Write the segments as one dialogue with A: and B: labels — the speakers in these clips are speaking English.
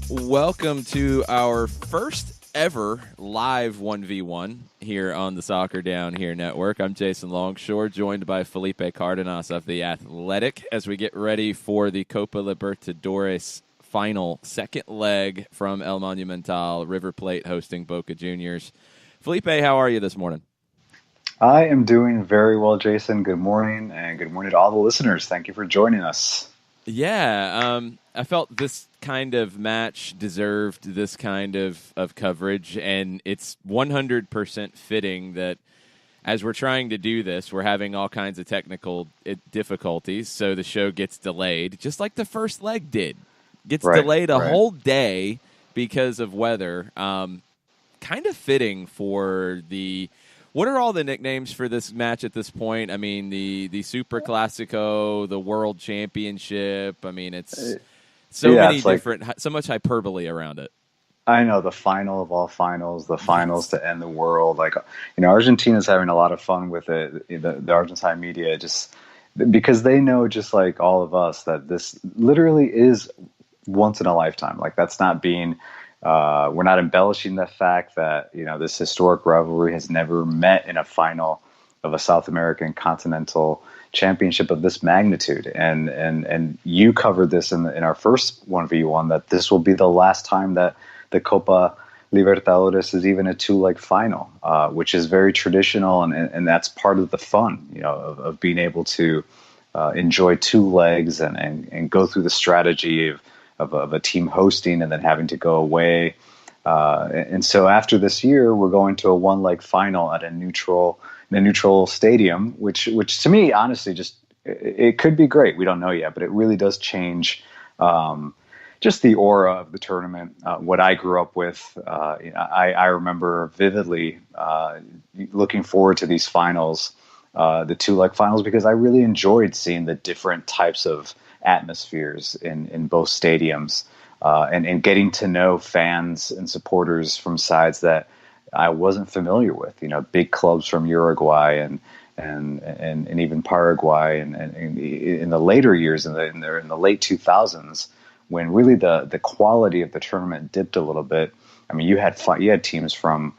A: Welcome to our first ever live 1v1 here on the Soccer Down Here Network. I'm Jason Longshore, joined by Felipe Cardenas of The Athletic as we get ready for the Copa Libertadores final second leg from El Monumental, River Plate hosting Boca Juniors. Felipe, how are you this morning?
B: I am doing very well, Jason. Good morning, and good morning to all the listeners. Thank you for joining us.
A: Yeah, I felt this kind of match deserved this kind of coverage, and it's 100% fitting that as we're trying to do this, we're having all kinds of technical difficulties, so the show gets delayed, just like the first leg did. Gets delayed a whole day because of weather. Kind of fitting for the... What are all the nicknames for this match at this point? I mean, the Super Classico, the World Championship. I mean, it's so many different, so much hyperbole around it.
B: I know, the final of all finals, the finals to end the world. Like, Argentina's having a lot of fun with it. The Argentine media, just because they know, just like all of us, that this literally is once in a lifetime. Like, that's not being... we're not embellishing the fact that this historic rivalry has never met in a final of a South American continental championship of this magnitude, and you covered this in our first 1v1 that this will be the last time that the Copa Libertadores is even a two-leg final, which is very traditional, and that's part of the fun, of being able to enjoy two legs and go through the strategy of a team hosting and then having to go away. And so after this year, we're going to a one-leg final at a neutral stadium, which to me, honestly, just it could be great. We don't know yet, but it really does change just the aura of the tournament. What I grew up with, I remember vividly looking forward to these finals, the two-leg finals, because I really enjoyed seeing the different types of atmospheres in both stadiums, and getting to know fans and supporters from sides that I wasn't familiar with. Big clubs from Uruguay and even Paraguay, and in the later years, in the late 2000s, when really the quality of the tournament dipped a little bit. I mean, you had teams from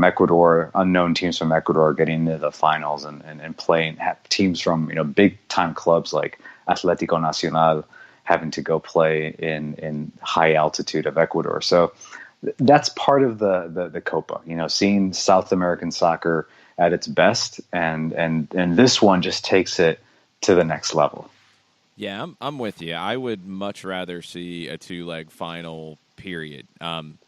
B: Ecuador, unknown teams from Ecuador, getting into the finals and playing, teams from big time clubs like Atlético Nacional having to go play in high altitude of Ecuador. So that's part of the Copa, seeing South American soccer at its best, and this one just takes it to the next level.
A: Yeah, I'm with you. I would much rather see a two-leg final, period.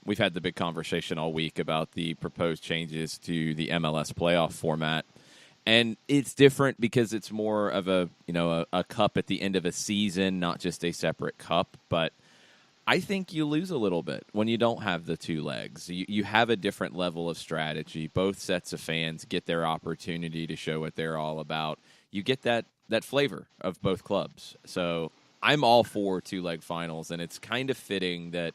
A: We've had the big conversation all week about the proposed changes to the MLS playoff format. And it's different because it's more of a cup at the end of a season, not just a separate cup. But I think you lose a little bit when you don't have the two legs. You have a different level of strategy. Both sets of fans get their opportunity to show what they're all about. You get that flavor of both clubs. So I'm all for two-leg finals, and it's kind of fitting that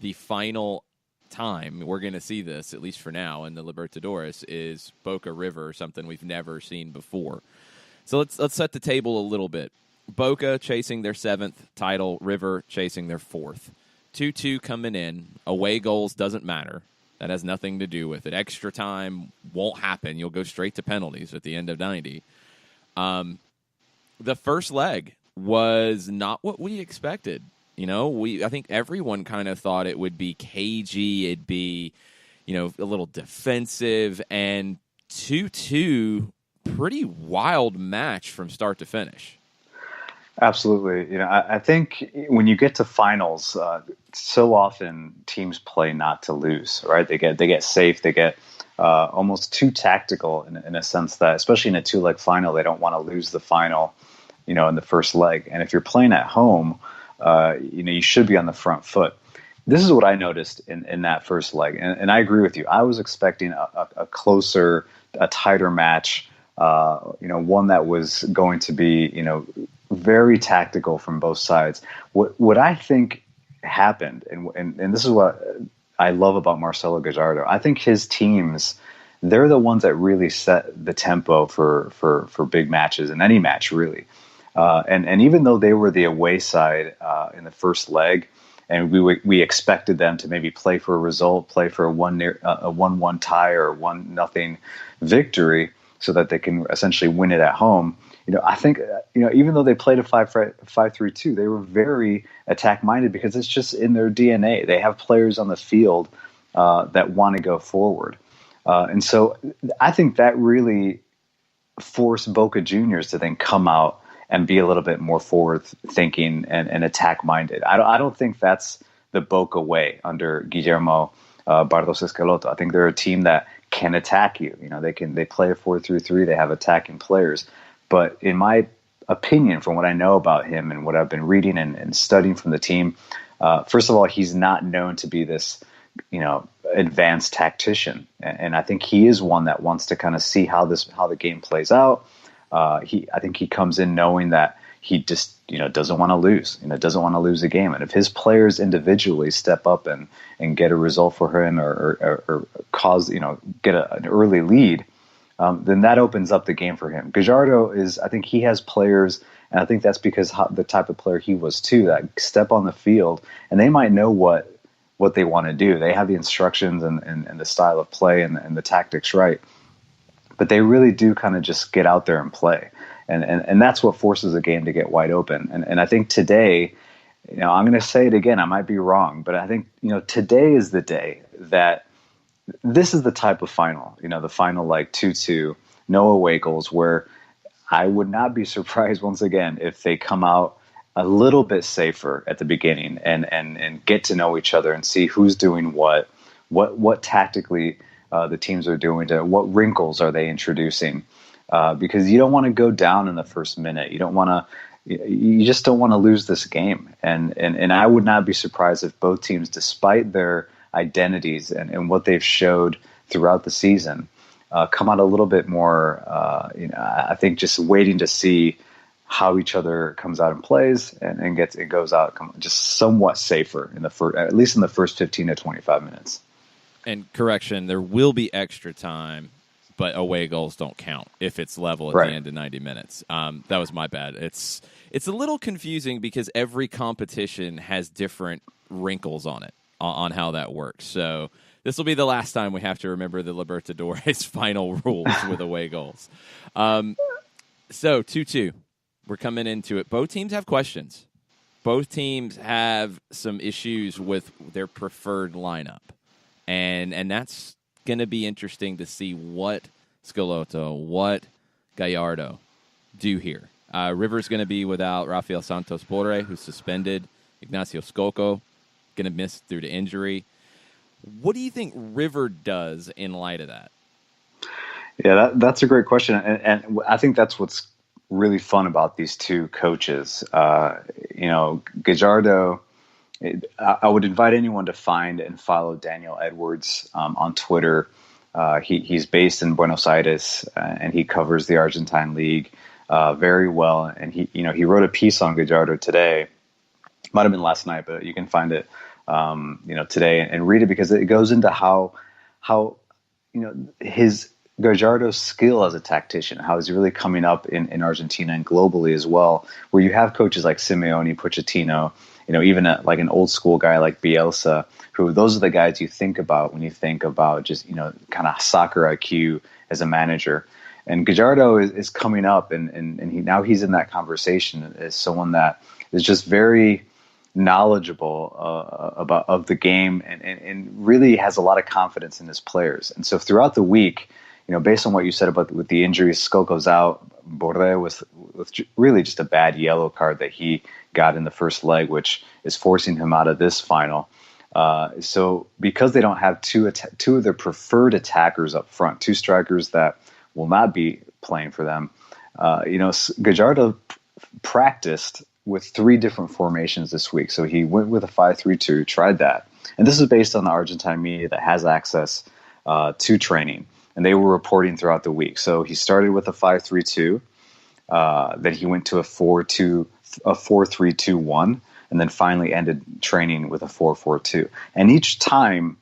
A: the final time we're going to see this, at least for now, in the Libertadores, is Boca River, something we've never seen before. So let's set the table a little bit. Boca chasing their 7th title, River chasing their 4th. 2-2 coming in. Away goals doesn't matter. That has nothing to do with it. Extra time won't happen. You'll go straight to penalties at the end of 90. The first leg was not what we expected. I think everyone kind of thought it would be cagey, it'd be, a little defensive, and 2-2, pretty wild match from start to finish.
B: Absolutely. I think when you get to finals, so often teams play not to lose, right? They get safe, they get almost too tactical in a sense that, especially in a two-leg final, they don't want to lose the final, in the first leg. And if you're playing at home, you should be on the front foot. This is what I noticed in that first leg, and I agree with you. I was expecting a closer, a tighter match, one that was going to be, very tactical from both sides. What I think happened, and this is what I love about Marcelo Gallardo. I think his teams, they're the ones that really set the tempo for big matches, in any match really. And even though they were the away side in the first leg, and we expected them to maybe play for a result, play for a 1-1 tie or 1-0 victory, so that they can essentially win it at home. I think even though they played a 5-3-2, they were very attack minded because it's just in their DNA. They have players on the field that want to go forward, and so I think that really forced Boca Juniors to then come out and be a little bit more forward thinking and attack minded. I don't think that's the Boca way under Guillermo Barros Schelotto. I think they're a team that can attack you. They play a 4-3-3. They have attacking players. But in my opinion, from what I know about him and what I've been reading and studying from the team, first of all, he's not known to be this, advanced tactician. And I think he is one that wants to kind of see how the game plays out. I think he comes in knowing that he just, doesn't want to lose, doesn't want to lose a game. And if his players individually step up and get a result for him or cause, get an early lead, then that opens up the game for him. Gallardo I think he has players, and I think that's because the type of player he was too, that step on the field and they might know what they want to do. They have the instructions and the style of play and the tactics right. But they really do kind of just get out there and play. And that's what forces a game to get wide open. And I think today, I'm going to say it again, I might be wrong, but I think, today is the day that this is the type of final, the final like 2-2, no away goals, where I would not be surprised once again if they come out a little bit safer at the beginning and get to know each other and see who's doing what tactically the teams are doing, what wrinkles are they introducing, because you don't want to go down in the first minute. You just don't want to lose this game. And I would not be surprised if both teams, despite their identities and what they've showed throughout the season, come out a little bit more, I think just waiting to see how each other comes out and plays and goes out just somewhat safer at least in the first 15 to 25 minutes.
A: And correction, there will be extra time, but away goals don't count if it's level at
B: right.
A: the end of 90 minutes. That was my bad. It's a little confusing because every competition has different wrinkles on it, on how that works. So this will be the last time we have to remember the Libertadores final rules with away goals. So 2-2. We're coming into it. Both teams have questions. Both teams have some issues with their preferred lineup. And that's going to be interesting to see what Schelotto, what Gallardo do here. River's going to be without Rafael Santos Borre, who's suspended. Ignacio Scocco going to miss due to injury. What do you think River does in light of that?
B: Yeah, that's a great question. And I think that's what's really fun about these two coaches. Gallardo, I would invite anyone to find and follow Daniel Edwards on Twitter. He's based in Buenos Aires and he covers the Argentine League very well. And he wrote a piece on Gallardo today. Might have been last night, but you can find it today and read it because it goes into how his Gallardo's skill as a tactician, how he's really coming up in Argentina and globally as well, where you have coaches like Simeone, Pochettino, even like an old school guy like Bielsa, who those are the guys you think about when you think about just, kind of soccer IQ as a manager. And Gallardo is coming up and he's in that conversation as someone that is just very knowledgeable of the game and really has a lot of confidence in his players. And so throughout the week, based on what you said about with the injuries, Scocco's out, Borre with really just a bad yellow card that he got in the first leg, which is forcing him out of this final. So because they don't have two of their preferred attackers up front, two strikers that will not be playing for them, Gallardo practiced with 3 different formations this week. So he went with a 5-3-2, tried that. And this is based on the Argentine media that has access to training. And they were reporting throughout the week. So he started with a 5-3-2, then he went to a 4-3-2-1, and then finally ended training with a 4-4-2. And each time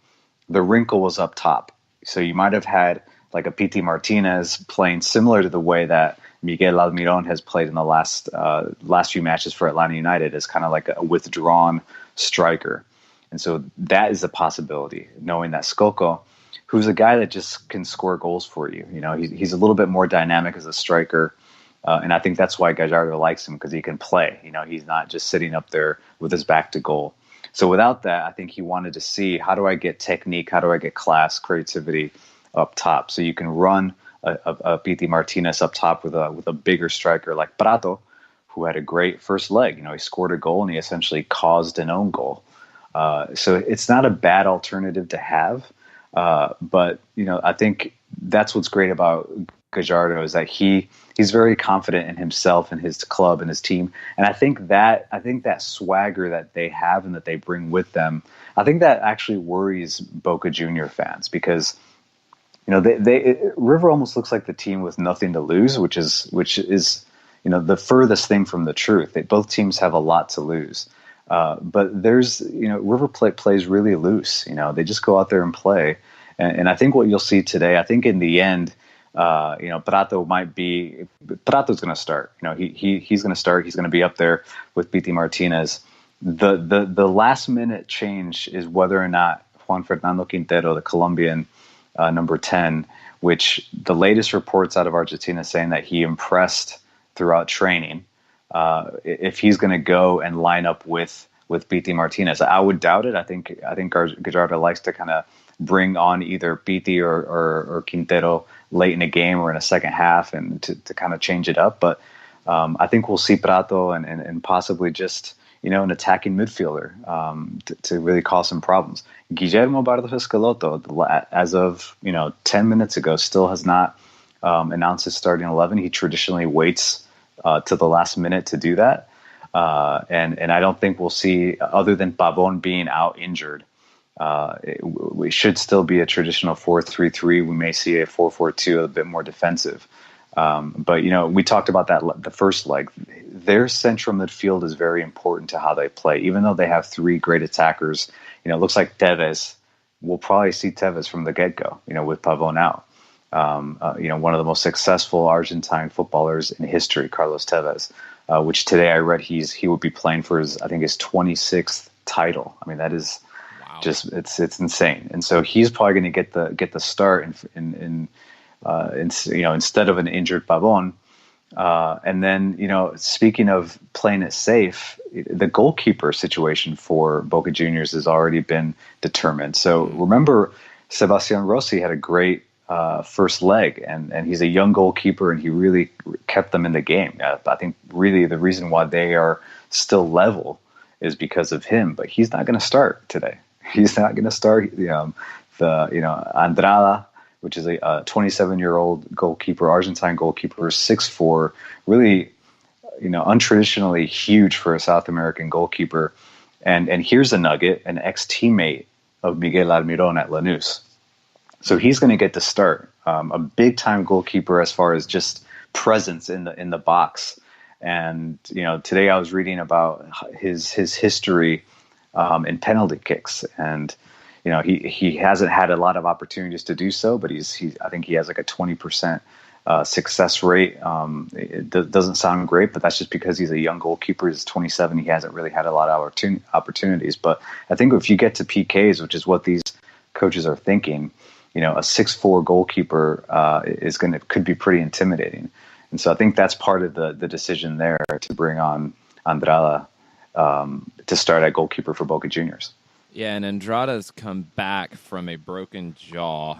B: the wrinkle was up top. So you might have had like a Pity Martinez playing similar to the way that Miguel Almiron has played in the last few matches for Atlanta United, as kind of like a withdrawn striker. And so that is a possibility, knowing that Skoko, who's a guy that just can score goals for you. He's a little bit more dynamic as a striker. And I think that's why Gallardo likes him, because he can play. He's not just sitting up there with his back to goal. So without that, I think he wanted to see, how do I get technique? How do I get class, creativity up top? So you can run a Pity Martinez up top with a bigger striker like Prato, who had a great first leg. He scored a goal and he essentially caused an own goal. So it's not a bad alternative to have. But I think that's what's great about Gallardo, is that he's very confident in himself and his club and his team. And I think that swagger that they have and that they bring with them, I think that actually worries Boca Junior fans, because River almost looks like the team with nothing to lose, which is the furthest thing from the truth. Both teams have a lot to lose. But there's, River Plate plays really loose. They just go out there and play. And I think what you'll see today, I think in the end, Prato's going to start. He's going to start. He's going to be up there with Pity Martinez. The last minute change is whether or not Juan Fernando Quintero, the Colombian number 10, which the latest reports out of Argentina saying that he impressed throughout training. If he's going to go and line up with Pity Martinez, I would doubt it. I think Gallardo likes to kind of bring on either Pity or Quintero late in a game or in a second half, and to kind of change it up. But I think we'll see Prato and possibly just an attacking midfielder to really cause some problems. Guillermo Barros Escalotto, as of 10 minutes ago, still has not announced his starting 11. He traditionally waits to the last minute to do that. And I don't think we'll see, other than Pavon being out injured, we should still be a traditional 4-3-3. We may see a 4-4-2, a bit more defensive. But we talked about that the first leg. Their central midfield is very important to how they play. Even though they have three great attackers, it looks like Tevez. We'll probably see Tevez from the get-go, with Pavon out. One of the most successful Argentine footballers in history, Carlos Tevez, which today I read he would be playing for his 26th title. I mean, that is just it's insane. And so he's probably going to get the start instead of an injured Pavon. And then speaking of playing it safe, the goalkeeper situation for Boca Juniors has already been determined. So remember, Sebastian Rossi had a great first leg, and he's a young goalkeeper, and he really kept them in the game. I think really the reason why they are still level is because of him, but he's not going to start today. He's not going to start. Andrada, which is a 27-year-old goalkeeper, Argentine goalkeeper, 6'4", really, untraditionally huge for a South American goalkeeper. And here's a nugget: an ex-teammate of Miguel Almiron at Lanús. So he's going to get to start. A big-time goalkeeper as far as just presence in the box. And today I was reading about his history in penalty kicks, and he hasn't had a lot of opportunities to do so, but I think he has like a 20% success rate. It doesn't sound great, but that's just because he's a young goalkeeper. He's 27. He hasn't really had a lot of opportunities. But I think if you get to PKs, which is what these coaches are thinking, a 6'4" goalkeeper could be pretty intimidating. And so I think that's part of the decision there to bring on Andrada to start at goalkeeper for Boca Juniors.
A: Yeah, and Andrada's come back from a broken jaw.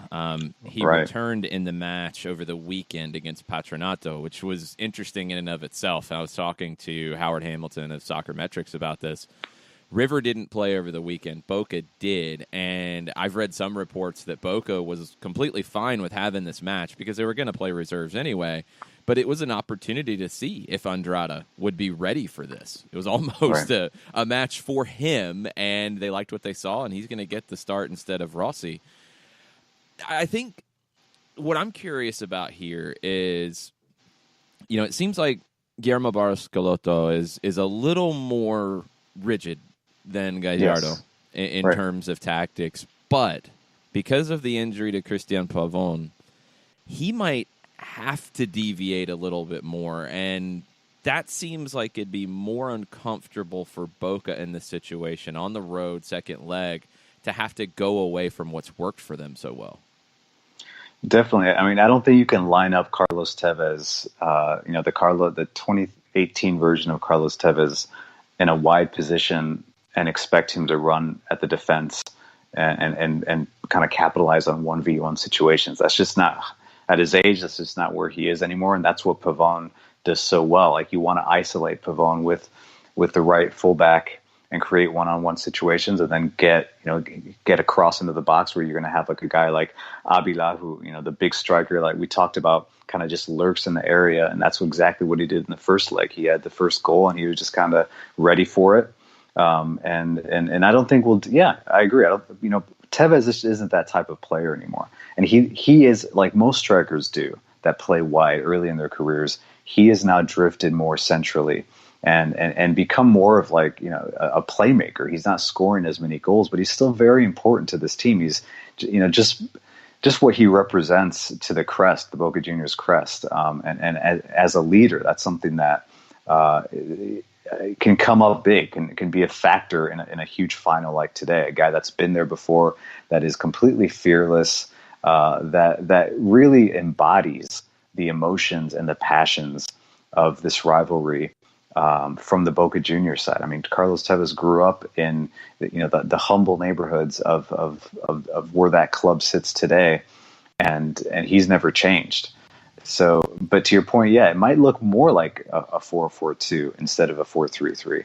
A: He returned in the match over the weekend against Patronato, which was interesting in and of itself. I was talking to Howard Hamilton of Soccer Metrics about this. River didn't play over the weekend. Boca did, and I've read some reports that Boca was completely fine with having this match because they were going to play reserves anyway. But it was an opportunity to see if Andrada would be ready for this. It was almost a match for him, and they liked what they saw, and he's going to get the start instead of Rossi. I think what I'm curious about here is, it seems like Guillermo Barros Schelotto is a little more rigid than Gallardo in terms of tactics, but because of the injury to Christian Pavon, he might have to deviate a little bit more, and that seems like it'd be more uncomfortable for Boca in this situation on the road, second leg, to have to go away from what's worked for them so well.
B: Definitely. I mean, I don't think you can line up Carlos Tevez, the 2018 version of Carlos Tevez in a wide position and expect him to run at the defense and kind of capitalize on 1v1 situations. That's just not, at his age, that's just not where he is anymore. And that's what Pavón does so well. Like, you want to isolate Pavón with the right fullback and create one-on-one situations, and then get across into the box where you're going to have like a guy like Avila, who, the big striker, like we talked about, kind of just lurks in the area. And that's exactly what he did in the first leg. He had the first goal and he was just kind of ready for it. And I don't think I agree. Tevez just isn't that type of player anymore. And he is, like most strikers do that play wide early in their careers, he is now drifted more centrally and become more of like, a playmaker. He's not scoring as many goals, but he's still very important to this team. He's, just what he represents to the crest, the Boca Juniors crest. And as a leader, that's something that, can come up big, can be a factor in a huge final like today. A guy that's been there before, that is completely fearless, that really embodies the emotions and the passions of this rivalry from the Boca Juniors side. I mean, Carlos Tevez grew up in the humble neighborhoods of where that club sits today, and he's never changed. So, but to your point, yeah, it might look more like a 4-4-2 instead of a 4-3-3,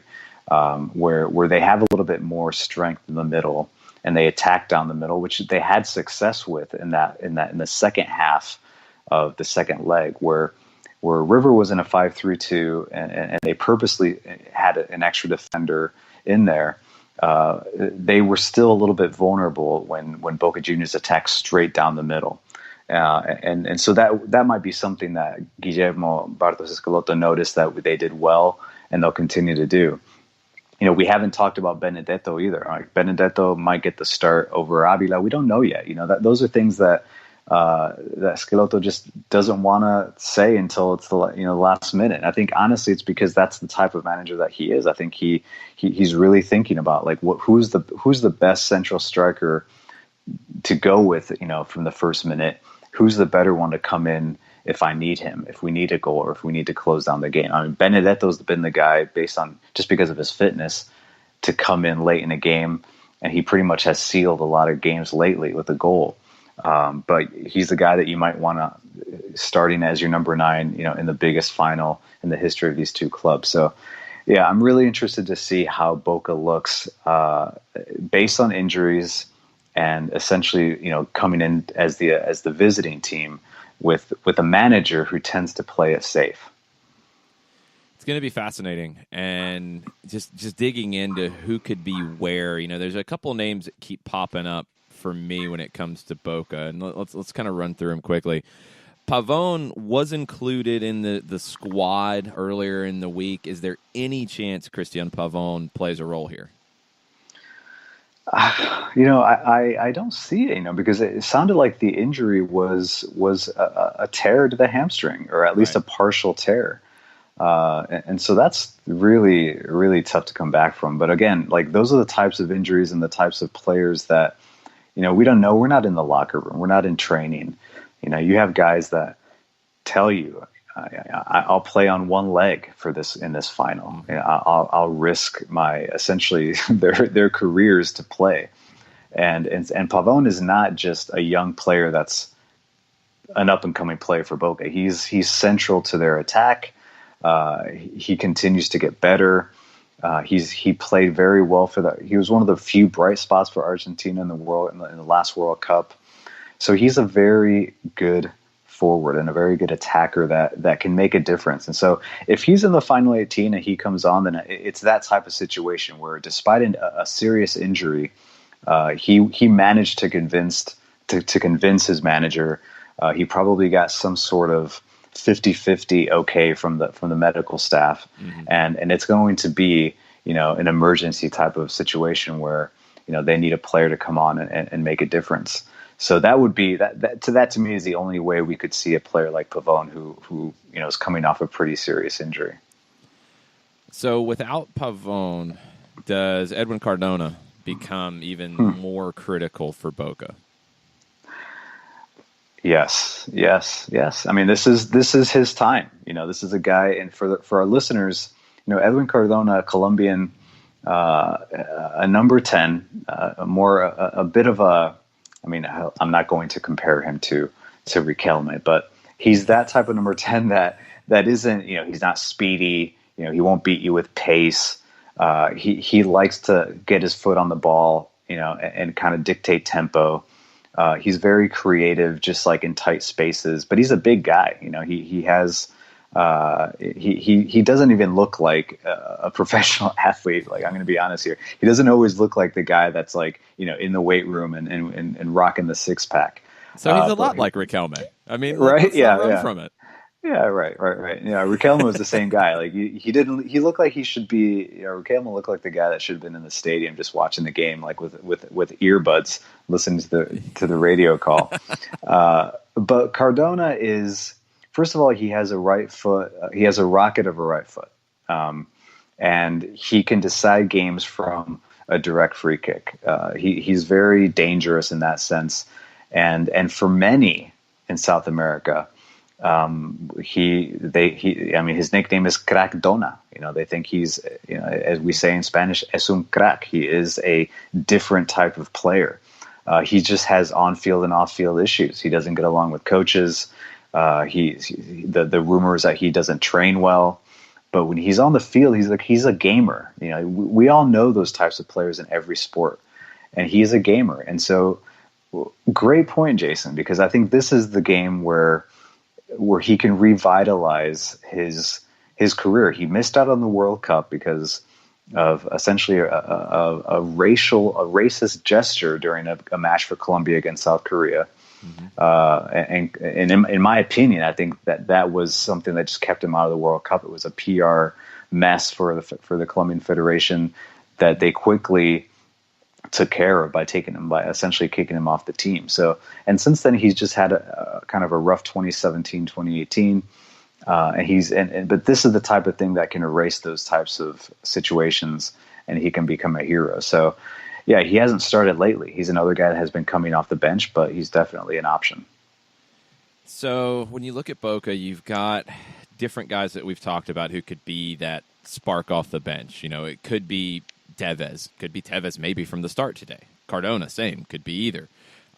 B: where they have a little bit more strength in the middle and they attack down the middle, which they had success with in the second half of the second leg, where River was in a 5-3-2 and they purposely had an extra defender in there. They were still a little bit vulnerable when Boca Juniors attacked straight down the middle. And so that might be something that Guillermo Bartos Escalotto noticed that they did well, and they'll continue to do. We haven't talked about Benedetto either. Like, Benedetto might get the start over Avila. We don't know yet. Those are things that Schelotto just doesn't want to say until it's the last minute. I think honestly, it's because that's the type of manager that he is. I think he's really thinking about like who's the best central striker to go with, from the first minute. Who's the better one to come in if I need him, if we need a goal, or if we need to close down the game? I mean, Benedetto's been the guy just because of his fitness to come in late in a game, and he pretty much has sealed a lot of games lately with a goal. But he's the guy that you might want to starting as your number 9, in the biggest final in the history of these two clubs. So, yeah, I'm really interested to see how Boca looks based on injuries. And essentially, coming in as the visiting team with a manager who tends to play it safe.
A: It's going to be fascinating, and just digging into who could be where. There's a couple names that keep popping up for me when it comes to Boca, and let's kind of run through them quickly. Pavón was included in the squad earlier in the week. Is there any chance Cristian Pavón plays a role here?
B: I don't see it, because it sounded like the injury was a tear to the hamstring, or at least a partial tear. And so that's really, really tough to come back from. But again, like, those are the types of injuries and the types of players that, we don't know. We're not in the locker room. We're not in training. You have guys that tell you, I'll play on one leg in this final. I'll risk essentially their careers to play. And Pavón is not just a young player that's an up and coming player for Boca. He's central to their attack. He continues to get better. He played very well for that. He was one of the few bright spots for Argentina in the last World Cup. So he's a very good forward and a very good attacker that can make a difference. And so if he's in the final 18 and he comes on, then it's that type of situation where, despite a serious injury, he managed to convince his manager. He probably got some sort of 50-50 okay from the medical staff. Mm-hmm. And it's going to be, an emergency type of situation where, they need a player to come on and make a difference. So that would be that to me is the only way we could see a player like Pavón who is coming off a pretty serious injury.
A: So without Pavon, does Edwin Cardona become even more critical for Boca?
B: Yes, yes, yes. I mean, this is his time. This is a guy, and for our listeners, Edwin Cardona, Colombian, a number 10, a bit of a. I mean, I'm not going to compare him to Riquelme, but he's that type of number 10 that isn't. He's not speedy. He won't beat you with pace. He likes to get his foot on the ball, and kind of dictate tempo. He's very creative, just like in tight spaces. But he's a big guy. He has. He doesn't even look like a professional athlete. Like, I'm going to be honest here. He doesn't always look like the guy that's like, in the weight room and rocking the 6-pack.
A: So he's a lot like Riquelme. I mean,
B: right?
A: Let's not run from it.
B: Yeah, right. Yeah, Riquelme was the same guy. Like he looked like he should be. Riquelme looked like the guy that should have been in the stadium just watching the game, like with earbuds, listening to the radio call. But Cardona is, first of all, he has a right foot. He has a rocket of a right foot, and he can decide games from a direct free kick. He's very dangerous in that sense, and for many in South America. I mean, his nickname is Crack Dona. They think he's, as we say in Spanish, es un crack. He is a different type of player. He just has on-field and off-field issues. He doesn't get along with coaches. The rumors that he doesn't train well. But when he's on the field, he's a gamer. We all know those types of players in every sport, and he's a gamer. And so, great point, Jason, because I think this is the game where he can revitalize his career. He missed out on the World Cup because of essentially a racist gesture during a match for Colombia against South Korea. And in my opinion, I think that was something that just kept him out of the World Cup. It was a PR mess for the Colombian Federation that they quickly took care of by essentially kicking him off the team. So, and since then he's just had a kind of a rough 2017, 2018. But this is the type of thing that can erase those types of situations, and he can become a hero. So yeah, he hasn't started lately. He's another guy that has been coming off the bench, but he's definitely an option.
A: So when you look at Boca, you've got different guys that we've talked about who could be that spark off the bench. It could be Tevez maybe from the start today. Cardona, same, could be either.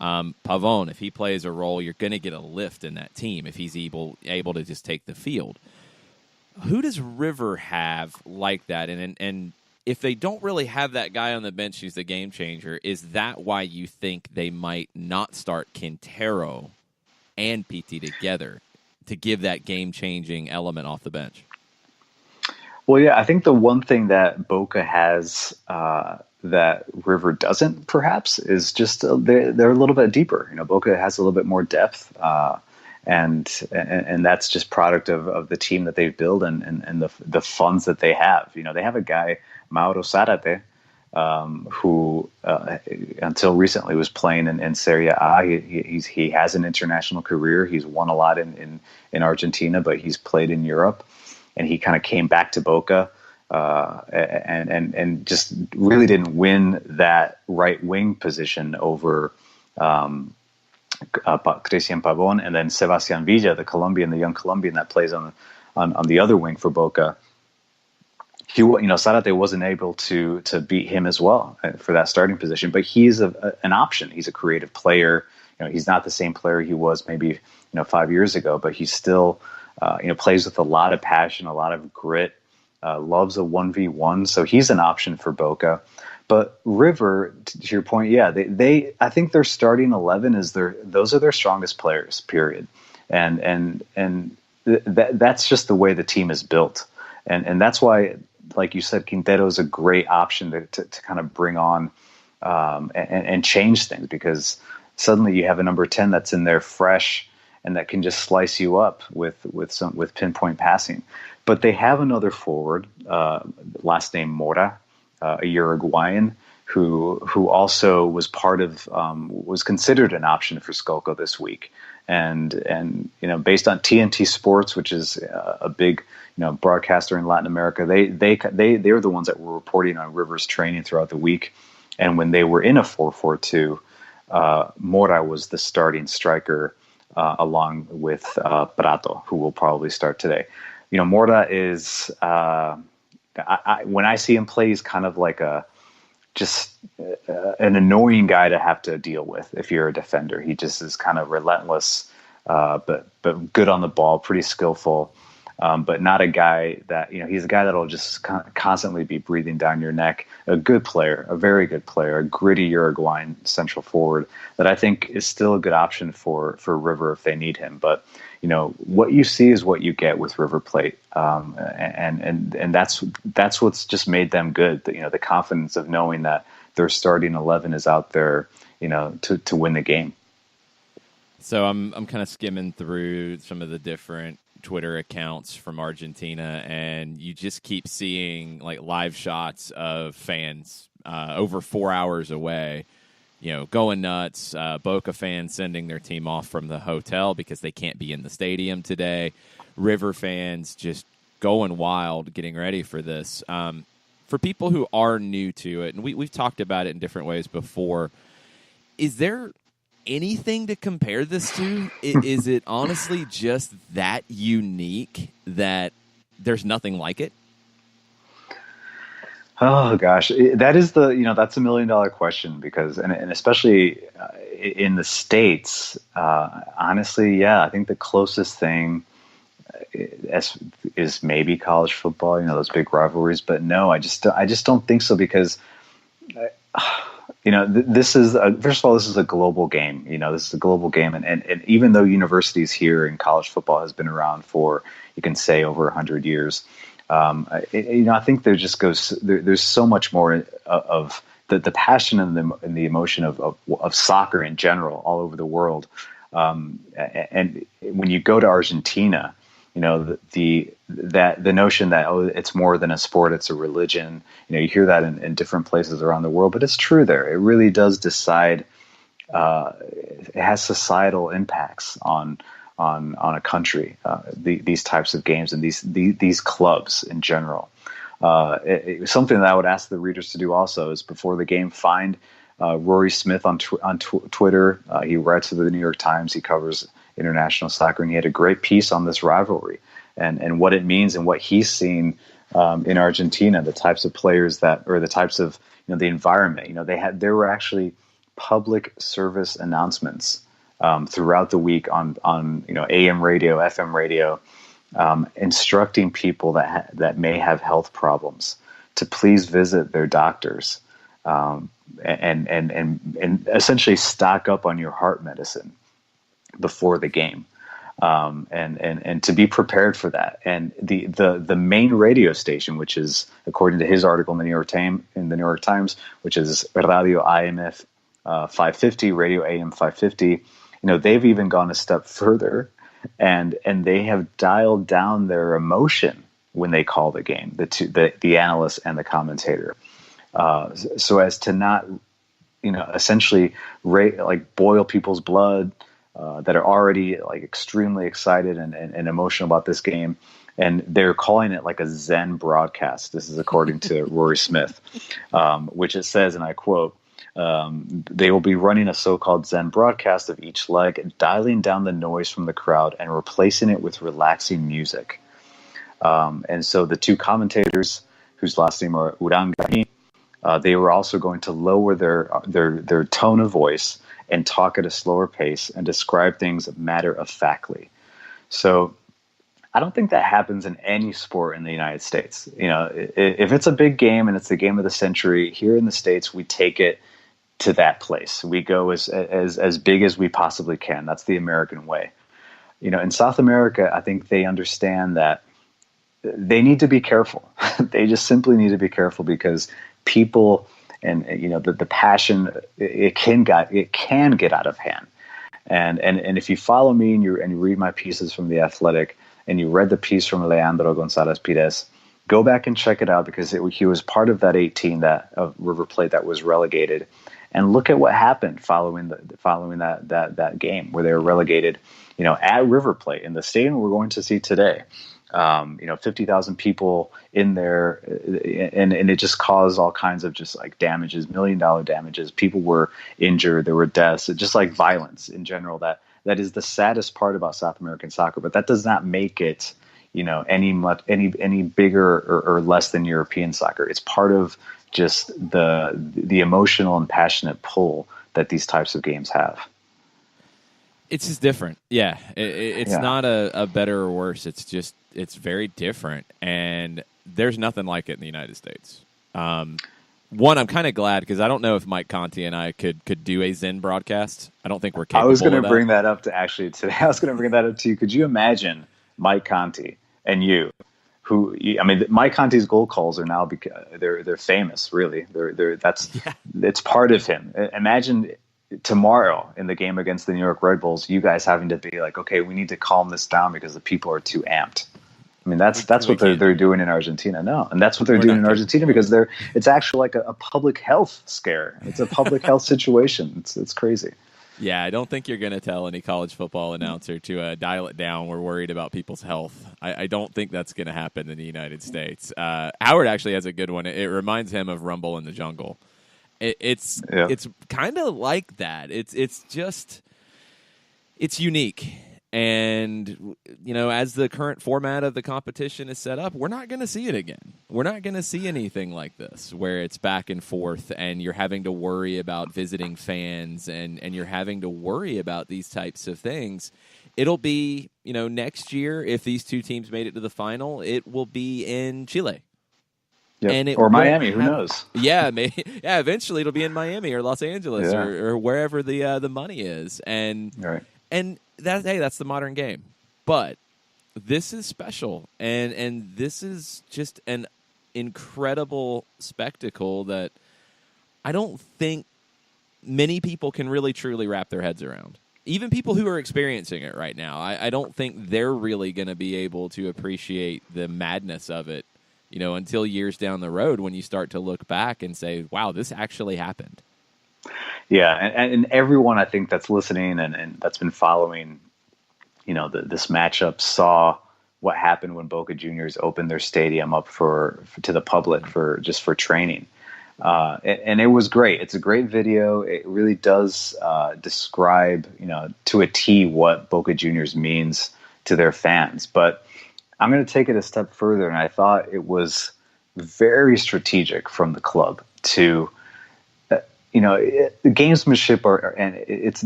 A: Pavon, if he plays a role, you're going to get a lift in that team if he's able to just take the field. Who does River have like that? And if they don't really have that guy on the bench who's the game changer, is that why you think they might not start Quintero and PT together to give that game-changing element off the bench?
B: Well, yeah, I think the one thing that Boca has that River doesn't, perhaps, is just they're a little bit deeper. Boca has a little bit more depth, and that's just product of the team that they've built and the funds that they have. They have a guy, Mauro Zarate, who until recently was playing in Serie A. He has an international career. He's won a lot in Argentina, but he's played in Europe. And he kind of came back to Boca and just really didn't win that right wing position over Cristian Pavon, and then Sebastian Villa, the young Colombian that plays on the other wing for Boca. Zarate wasn't able to beat him as well for that starting position, but he's an option. He's a creative player. He's not the same player he was maybe 5 years ago, but he's still. Plays with a lot of passion, a lot of grit, loves a 1v1. So he's an option for Boca. But River, to your point, yeah, I think their starting 11 those are their strongest players, period. And that's just the way the team is built. And that's why, like you said, Quintero is a great option to kind of bring on and change things, because suddenly you have a number 10 that's in there fresh, and that can just slice you up with pinpoint passing. But they have another forward, last name Mora, a Uruguayan, who also was was considered an option for Skolko this week, and based on TNT Sports, which is a big broadcaster in Latin America, they're the ones that were reporting on Rivers training throughout the week, and when they were in a 4-4-2, Mora was the starting striker along with Prato, who will probably start today. Mora is when I see him play, he's kind of like an annoying guy to have to deal with if you're a defender. He just is kind of relentless, but good on the ball, pretty skillful, but not a guy that, he's a guy that'll just constantly be breathing down your neck. A good player, a very good player, a gritty Uruguayan central forward that I think is still a good option for River if they need him. But what you see is what you get with River Plate, and that's what's just made them good. The confidence of knowing that their starting 11 is out there, to win the game.
A: So I'm kind of skimming through some of the different Twitter accounts from Argentina, and you just keep seeing like live shots of fans over 4 hours away, going nuts. Boca fans sending their team off from the hotel because they can't be in the stadium today. River fans just going wild, getting ready for this. For people who are new to it, and we've talked about it in different ways before, is there anything to compare this to? Is it honestly just that unique that there's nothing like it?
B: Oh gosh, that is that's $1 million question, because and especially in the States, honestly, yeah, I think the closest thing is maybe college football, those big rivalries. But no, I just don't think so, because this is first of all, this is a global game. This is a global game, and even though universities here in college football has been around for, you can say, over 100 years. I think there just there's so much more of the passion and the emotion of soccer in general all over the world. And when you go to Argentina, the notion that, it's more than a sport, it's a religion. You hear that in different places around the world, but it's true there. It really does decide. It has societal impacts on a country, these types of games and these clubs in general. Something that I would ask the readers to do also is, before the game, find Rory Smith on Twitter. He writes for the New York Times. He covers international soccer, and he had a great piece on this rivalry and what it means and what he's seen in Argentina, the types of players or the types of the environment. There were actually public service announcements throughout the week on AM radio, FM radio, instructing people that may have health problems to please visit their doctors, and essentially stock up on your heart medicine before the game, and to be prepared for that. And the main radio station, which is, according to his article in the New York Times, which is Radio AMF 550, Radio AM 550. They've even gone a step further, and they have dialed down their emotion when they call the game, the analyst and the commentator, so as to not, essentially boil people's blood that are already extremely excited and emotional about this game. And they're calling it like a Zen broadcast. This is according to Rory Smith, which it says, and I quote, they will be running a so-called Zen broadcast of each leg, dialing down the noise from the crowd and replacing it with relaxing music. And so the two commentators, whose last name are Urangani, they were also going to lower their tone of voice and talk at a slower pace and describe things matter-of-factly. So I don't think that happens in any sport in the United States. If it's a big game and it's the game of the century, here in the States, we take it to that place. We go as big as we possibly can. That's the American way. In South America, I think they understand that they need to be careful. They just simply need to be careful, because people and the passion, it can get out of hand. And if you follow me and you read my pieces from The Athletic, and you read the piece from Leandro Gonzalez Pires, go back and check it out, because he was part of that 18 of River Plate that was relegated. And look at what happened following that game where they were relegated, at River Plate in the stadium we're going to see today. 50,000 people in there, and it just caused all kinds of just like damages, $1 million damages. People were injured. There were deaths, just like violence in general. That is the saddest part about South American soccer, but that does not make it, any bigger or less than European soccer. It's part of just the emotional and passionate pull that these types of games have.
A: It's just different. Yeah. It's not a better or worse. It's very different. And there's nothing like it in the United States. One, I'm kind of glad because I don't know if Mike Conti and I could do a Zen broadcast. I don't think we're capable of that.
B: I was going to bring that up today. I was going to bring that up to you. Could you imagine Mike Conti and you, Mike Conti's goal calls are now, they're famous, really. It's part of him. Imagine tomorrow in the game against the New York Red Bulls, you guys having to be like, okay, we need to calm this down because the people are too amped. That's what they're doing in Argentina. No, and that's what they're doing in Argentina because it's actually like a public health scare. It's a public health situation. It's crazy.
A: Yeah, I don't think you're going to tell any college football announcer to dial it down. We're worried about people's health. I don't think that's going to happen in the United States. Howard actually has a good one. It reminds him of Rumble in the Jungle. It's kind of like that. It's unique. And, as the current format of the competition is set up, we're not going to see it again. We're not going to see anything like this where it's back and forth and you're having to worry about visiting fans and you're having to worry about these types of things. It'll be, next year, if these two teams made it to the final, it will be in Chile.
B: Yep. Or Miami, who knows?
A: Yeah, maybe. Yeah, eventually it'll be in Miami or Los Angeles or wherever the money is. And
B: right.
A: And that's the modern game. But this is special, and this is just an incredible spectacle that I don't think many people can really truly wrap their heads around. Even people who are experiencing it right now, I don't think they're really going to be able to appreciate the madness of it, until years down the road when you start to look back and say, wow, this actually happened.
B: Yeah, and everyone I think that's listening and that's been following, this matchup saw what happened when Boca Juniors opened their stadium up to the public for training, and it was great. It's a great video. It really does describe, to a T what Boca Juniors means to their fans. But I'm going to take it a step further, and I thought it was very strategic from the club to. The gamesmanship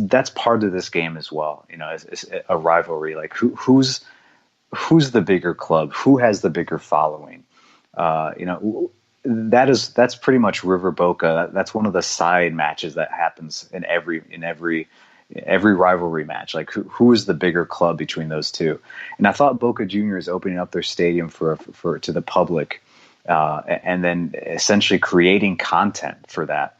B: that's part of this game as well. It's a rivalry. Like who's the bigger club? Who has the bigger following? That's pretty much River Boca. That's one of the side matches that happens in every rivalry match. Like who is the bigger club between those two? And I thought Boca Juniors opening up their stadium to the public, and then essentially creating content for that.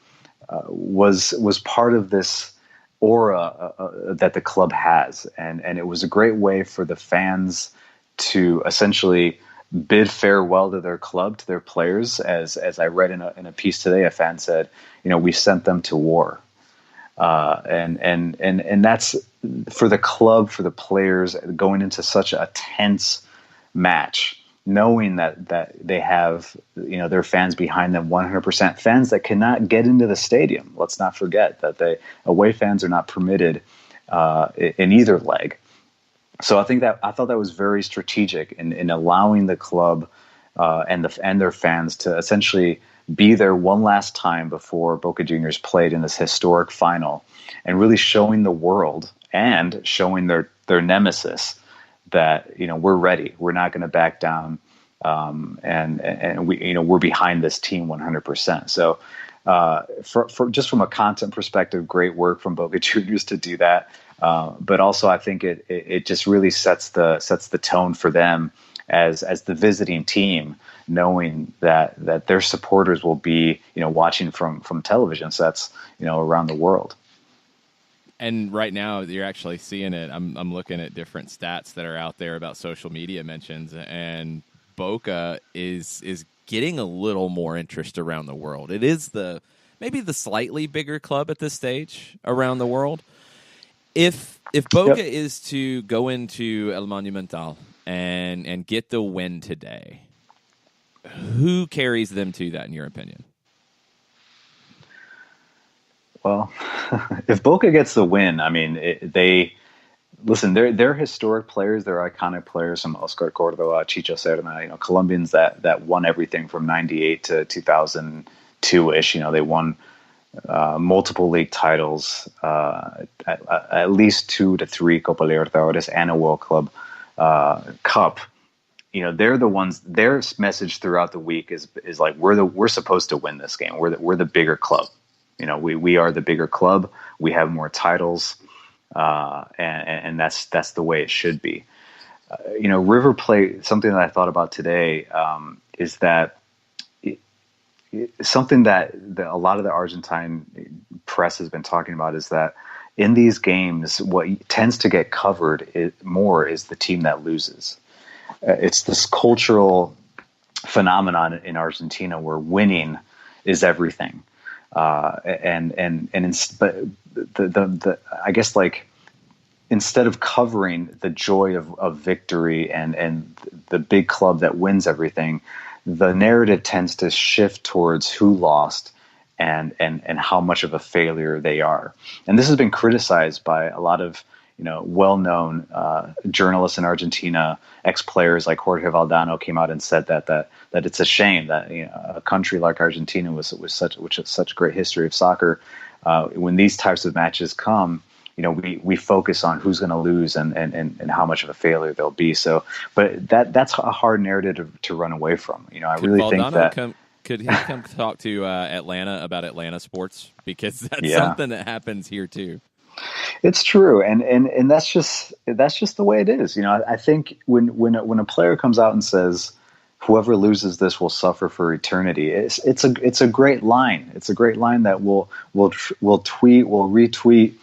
B: Was part of this aura that the club has, and it was a great way for the fans to essentially bid farewell to their club, to their players. As I read in a piece today, a fan said, we sent them to war, and that's for the club, for the players going into such a tense match. Knowing that they have, their fans behind them, 100% fans that cannot get into the stadium. Let's not forget that away fans are not permitted in either leg. So I thought that was very strategic in allowing the club and their fans to essentially be there one last time before Boca Juniors played in this historic final, and really showing the world and showing their nemesis that we're ready. We're not going to back down, and we we're behind this team 100%. So for just from a content perspective, great work from Boca Juniors to do that. But also I think it just really sets the tone for them as the visiting team, knowing that their supporters will be watching from television sets around the world.
A: And right now, you're actually seeing it. I'm looking at different stats that are out there about social media mentions, and Boca is getting a little more interest around the world. It is maybe the slightly bigger club at this stage around the world. If Boca is to go into El Monumental and get the win today, who carries them to that, in your opinion?
B: Well, if Boca gets the win, I mean, they're historic players, they're iconic players, from Oscar Cordova, Chicho Serna, Colombians that won everything from 98 to 2002-ish. They won multiple league titles, at least 2 to 3 Copa Libertadores and a World Club Cup. They're the ones. Their message throughout the week is like we're supposed to win this game. We're the bigger club. We are the bigger club. We have more titles, and that's the way it should be. River Plate. Something that I thought about today is that something that a lot of the Argentine press has been talking about is that in these games, what tends to get covered more is the team that loses. It's this cultural phenomenon in Argentina where winning is everything. But I guess, like, instead of covering the joy of victory and the big club that wins everything, the narrative tends to shift towards who lost and how much of a failure they are. And this has been criticized by a lot of well-known journalists in Argentina. Ex-players like Jorge Valdano came out and said that it's a shame that a country like Argentina which has such a great history of soccer, when these types of matches come, we focus on who's going to lose and how much of a failure they'll be. So, but that's a hard narrative to run away from. I really think that.
A: Could he come talk to Atlanta about Atlanta sports, because that's something that happens here too.
B: It's true, and that's just the way it is. I think when a player comes out and says, "Whoever loses this will suffer for eternity," it's a great line. It's a great line that we'll tweet, we'll retweet,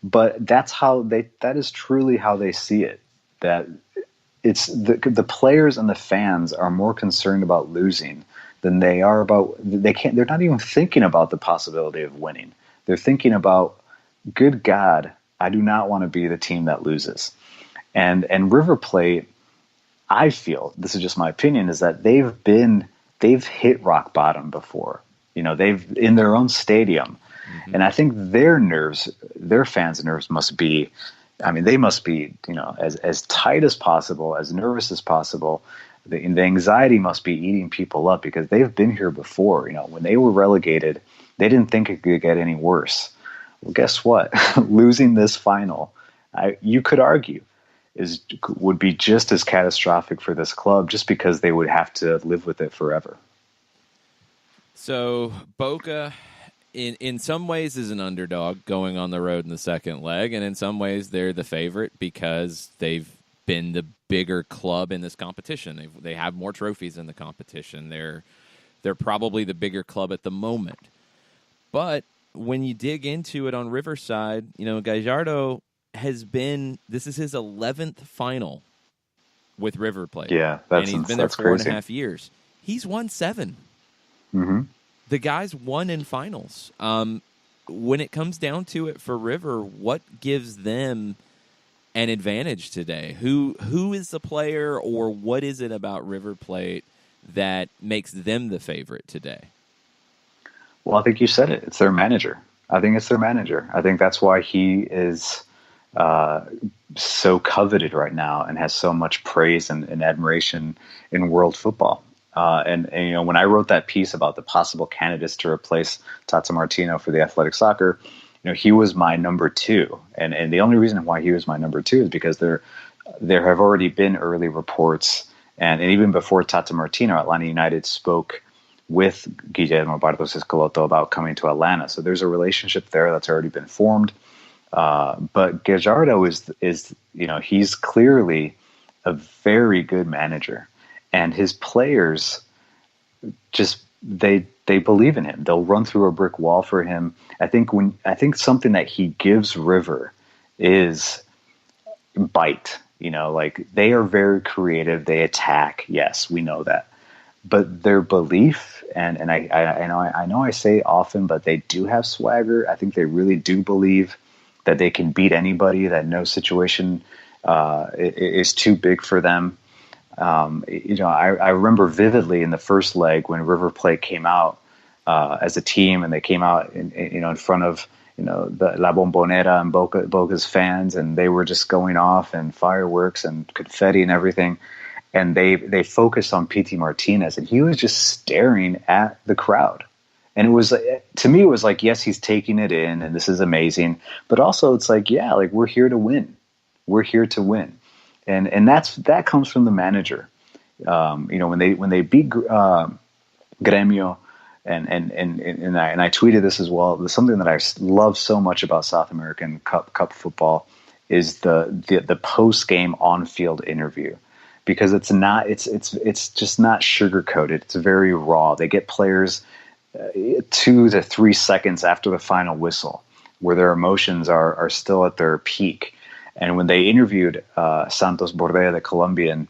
B: but that is truly how they see it. That it's the players and the fans are more concerned about losing than they are about they're not even thinking about the possibility of winning. They're thinking about, good God, I do not want to be the team that loses. And River Plate, I feel, this is just my opinion, is that they've hit rock bottom before. They've in their own stadium. Mm-hmm. And I think their fans' nerves must be, they must be, as tight as possible, as nervous as possible. The anxiety must be eating people up, because they've been here before. When they were relegated, they didn't think it could get any worse. Well, guess what? Losing this final, you could argue, would be just as catastrophic for this club, just because they would have to live with it forever.
A: So Boca, in some ways, is an underdog going on the road in the second leg, and in some ways they're the favorite because they've been the bigger club in this competition. They have more trophies in the competition. They're probably the bigger club at the moment. But when you dig into it on Riverside, Gallardo this is his 11th final with River Plate.
B: Yeah,
A: and he's been there 4.5 years. He's won 7.
B: Mm-hmm.
A: The guy's won in finals. When it comes down to it for River, what gives them an advantage today? Who is the player, or what is it about River Plate that makes them the favorite today?
B: Well, I think you said it. It's their manager. I think it's their manager. I think that's why he is so coveted right now and has so much praise and admiration in world football. And when I wrote that piece about the possible candidates to replace Tata Martino for the Athletic Soccer, he was my number 2. And the only reason why he was my number 2 is because there have already been early reports, and even before Tata Martino, Atlanta United spoke with Guillermo Barros Escaloto about coming to Atlanta. So there's a relationship there that's already been formed. But Gallardo is he's clearly a very good manager, and his players just they believe in him. They'll run through a brick wall for him. I think something that he gives River is bite. Like, they are very creative. They attack. Yes, we know that. But their belief and I know I say it often, but they do have swagger. I think they really do believe that they can beat anybody, that no situation is too big for them. I remember vividly in the first leg when River Plate came out as a team, and they came out in front of the La Bombonera and Boca's fans, and they were just going off and fireworks and confetti and everything. And they focused on Pity Martinez, and he was just staring at the crowd. And it was, to me, it was like, yes, he's taking it in, and this is amazing. But also, it's like, yeah, like we're here to win. We're here to win, and that comes from the manager. When they beat Gremio, and I tweeted this as well. There's something that I love so much about South American Cup football is the post game on field interview, because it's just not sugar coated. It's very raw. They get players 2 to 3 seconds after the final whistle, where their emotions are still at their peak. And when they interviewed Santos Borré, the Colombian,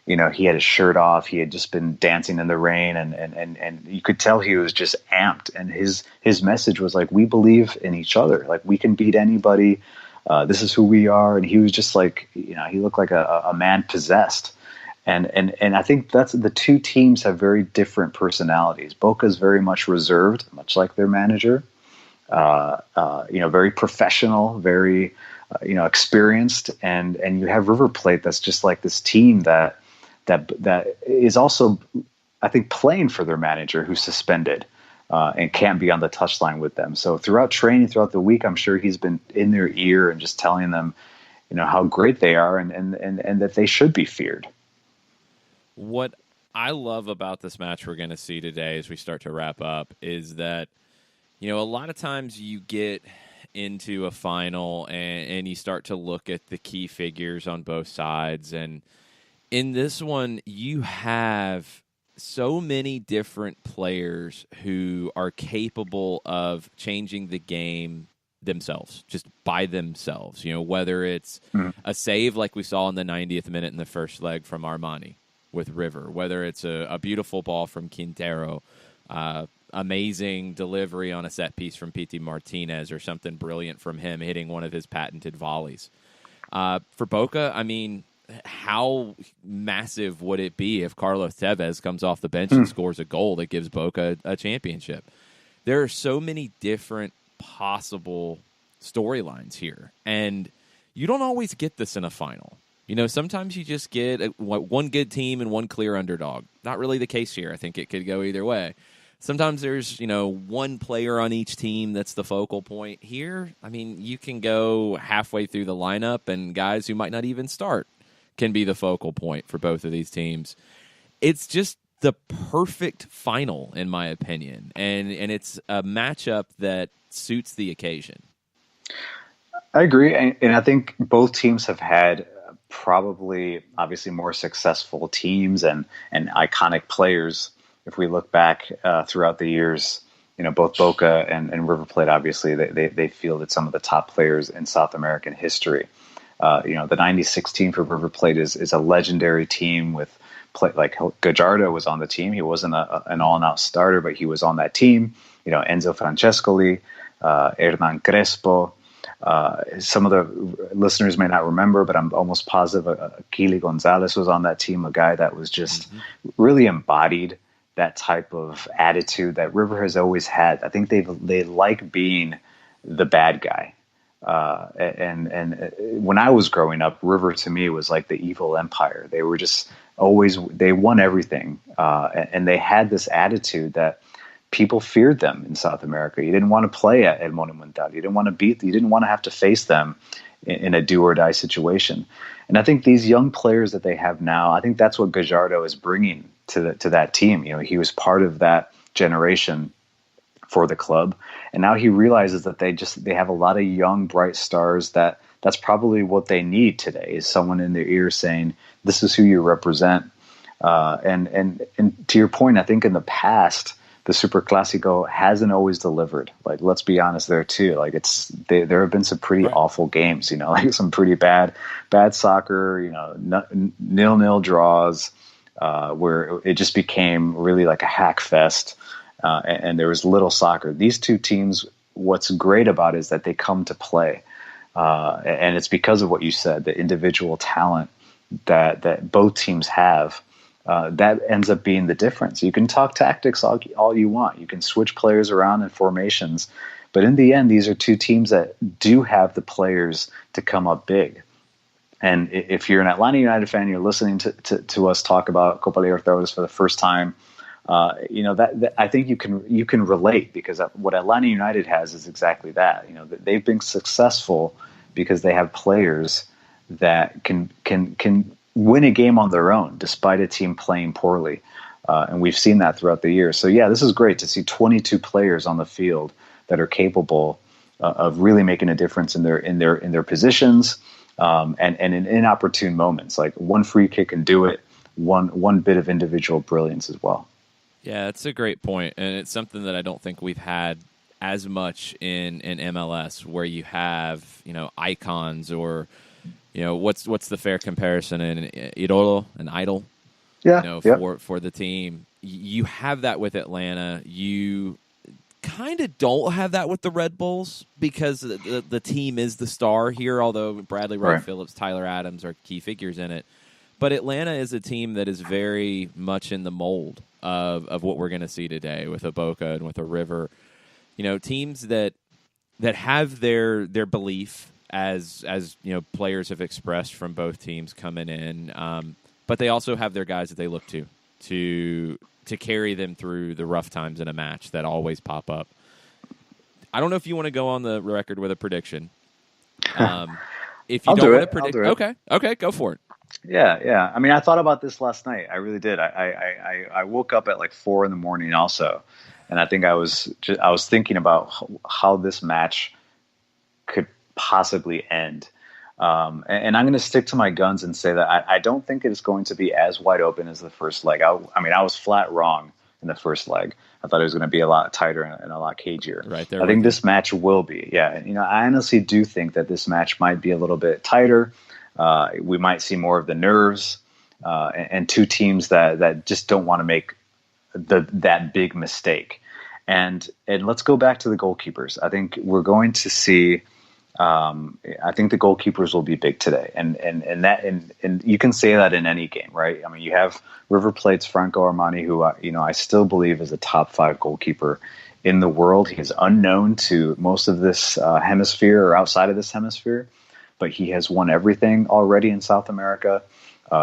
B: he had his shirt off. He had just been dancing in the rain, and you could tell he was just amped. And his message was like, we believe in each other. Like, we can beat anybody. This is who we are. And he was just like, he looked like a man possessed. And I think that's the two teams have very different personalities. Boca's very much reserved, much like their manager. Very professional, very experienced, and you have River Plate that's just like this team that is also, I think, playing for their manager who's suspended and can't be on the touchline with them. So throughout training, throughout the week, I'm sure he's been in their ear and just telling them, how great they are and that they should be feared.
A: What I love about this match we're going to see today as we start to wrap up is that, a lot of times you get into a final and you start to look at the key figures on both sides. And in this one, you have so many different players who are capable of changing the game themselves, just by themselves. Whether it's a save like we saw in the 90th minute in the first leg from Armani with River, whether it's a beautiful ball from Quintero, amazing delivery on a set piece from Pity Martinez, or something brilliant from him hitting one of his patented volleys. For Boca, I mean, how massive would it be if Carlos Tevez comes off the bench and scores a goal that gives Boca a championship? There are so many different possible storylines here, and you don't always get this in a final. Sometimes you just get one good team and one clear underdog. Not really the case here. I think it could go either way. Sometimes there's, one player on each team that's the focal point. Here, I mean, you can go halfway through the lineup, and guys who might not even start can be the focal point for both of these teams. It's just the perfect final, in my opinion, and it's a matchup that suits the occasion.
B: I agree, and I think both teams have had probably, obviously, more successful teams and iconic players. If we look back throughout the years, both Boca and River Plate, obviously, they fielded some of the top players in South American history. The 96 team for River Plate is a legendary team with like Gallardo was on the team. He wasn't an all-out starter, but he was on that team. Enzo Francescoli, Hernan Crespo. Some of the listeners may not remember, but I'm almost positive Kili Gonzalez was on that team, a guy that was just really embodied that type of attitude that River has always had. I think they like being the bad guy. And when I was growing up, River to me was like the evil empire. They were just they won everything. And they had this attitude that people feared them in South America. You didn't want to play at El Monumental. You didn't want to you didn't want to have to face them in a do or die situation. And I think these young players that they have now, I think that's what Gallardo is bringing to that team. He was part of that generation for the club, and now he realizes that they have a lot of young, bright stars that's probably what they need today, is someone in their ear saying, this is who you represent. And to your point, I think in the past, the Super Clásico hasn't always delivered. Like, let's be honest there too. Like, there have been some pretty awful games, like some pretty bad soccer, 0-0 draws, where it just became really like a hack fest, and there was little soccer. These two teams, what's great about it is that they come to play, and it's because of what you said, the individual talent that both teams have. That ends up being the difference. You can talk tactics all you want. You can switch players around in formations. But in the end, these are two teams that do have the players to come up big. And if you're an Atlanta United fan, you're listening to us talk about Copa Libertadores for the first time, that I think you can relate, because what Atlanta United has is exactly that. They've been successful because they have players that can win a game on their own despite a team playing poorly, and we've seen that throughout the year. So yeah, this is great to see 22 players on the field that are capable of really making a difference in their positions, and in inopportune moments. Like one free kick can do it. One bit of individual brilliance as well.
A: Yeah, it's a great point, and it's something that I don't think we've had as much in MLS, where you have icons, or what's the fair comparison in Idolo, an idol,
B: Yeah,
A: for the team. You have that with Atlanta. You kind of don't have that with the Red Bulls, because the team is the star here, although Bradley Wright Phillips, Tyler Adams are key figures in it. But Atlanta is a team that is very much in the mold of what we're going to see today with a Boca and with a River. Teams that have their belief, as players have expressed from both teams coming in, but they also have their guys that they look to carry them through the rough times in a match that always pop up. I don't know if you want to go on the record with a prediction. If you
B: I'll
A: don't
B: do
A: want
B: it.
A: to predict,
B: I'll do it.
A: Okay, go for it.
B: Yeah. I mean, I thought about this last night. I really did. I woke up at like 4 a.m. also, and I think I was thinking about how this match could possibly end. And I'm going to stick to my guns and say that I don't think it is going to be as wide open as the first leg. I was flat wrong in the first leg. I thought it was going to be a lot tighter and a lot cagier.
A: Right there.
B: I think this match will be. Yeah. I honestly do think that this match might be a little bit tighter. We might see more of the nerves, and two teams that just don't want to make that big mistake. And let's go back to the goalkeepers. I think we're going to see. I think the goalkeepers will be big today, and you can say that in any game, right? I mean, you have River Plate's Franco Armani, who I still believe is a top 5 goalkeeper in the world. He is unknown to most of this hemisphere or outside of this hemisphere, but he has won everything already in South America.